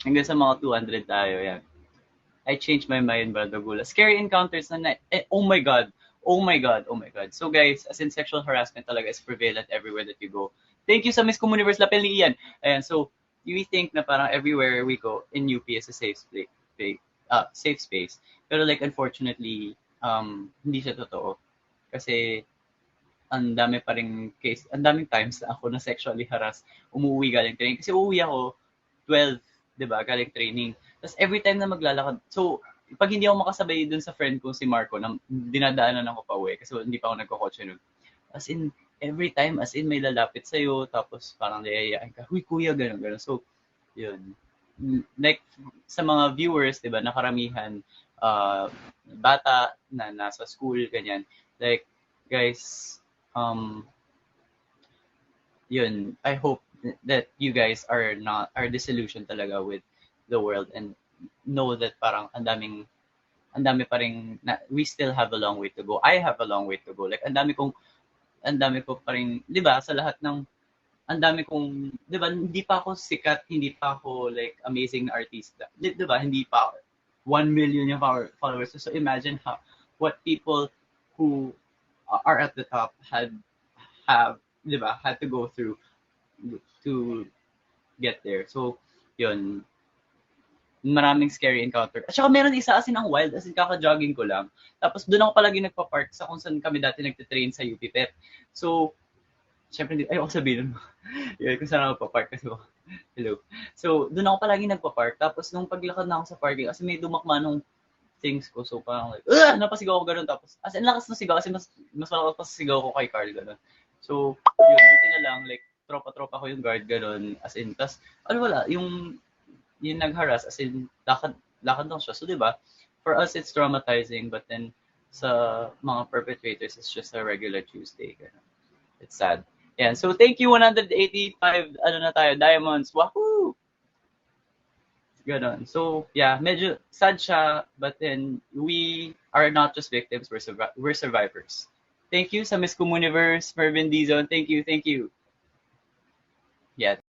Hanggang sa mga 200 tayo, yan. I changed my mind, Brother Gula. Scary encounters oh my God. Oh my God. Oh my God. So guys, as in sexual harassment talaga is prevalent everywhere that you go. Thank you sa Miss Comuniverse Lapelian. Ayan, so we think na parang everywhere we go in UP is a safe space. Pero like unfortunately, hindi siya totoo. Kasi ang dami pa ring case, ang daming times na ako na sexually harassed, umuwi galing training. Kasi uuwi ako 12, 'di ba, galing training. Tapos every time na maglalakad, so pag hindi ako makasabay dun sa friend ko si Marco, na dinadaanan ako pa uwi kasi hindi pa ako nagkakotse nun. As in, every time, as in may lalapit sa'yo, tapos parang layayain ka, huy kuya, gano'n, gano'n. So, yun. Like, sa mga viewers, di ba, nakaramihan, bata na nasa school, ganyan. Like, guys, um, yun, I hope that you guys are disillusioned talaga with the world and know that parang ang dami pa ring, we still have a long way to go. I have a long way to go. Like, ang dami ko pa rin, di ba, sa lahat ng, ang dami kong, di ba, hindi pa ako sikat, hindi pa ako, like, amazing na artista. Di ba, hindi pa ako, 1 million yung followers. So imagine what people who are at the top have, di ba, had to go through to get there. So, yun, maraming scary encounter. At saka meron isa, as in ang wild, as in kaka-jogging ko lang. Tapos doon ako palagi nagpa-park sa kung saan kami dati nagtitrain sa UP Pep. So, syempre, ayoko sabihin mo. Yun, kung saan ako pa-park kasi ako. Hello. So, doon ako palagi nagpa-park. Tapos, nung paglakad na ako sa parking, kasi may dumakma nung things ko. So, parang like, napasigaw ako ganun. Tapos, as in, lakas ng sigaw. Kasi mas malakas pa sa sigaw ko kay Carl, ganun. So, yun, buti na lang, like, tropa-tropa ko yung guard, ganun. As in, tas, wala, yung nag-harass, as in, lakad lang siya. So, di ba, for us, it's traumatizing, but then, sa mga perpetrators, it's just a regular Tuesday. Ganun. It's sad. Yeah, so thank you 185 ano na tayo, diamonds. Wahoo! Ganon. So, yeah, medyo sad siya, but then we are not just victims, we're survivors. Thank you sa Miss Comuniverse, Mervin Dizon. Thank you, thank you. Yeah.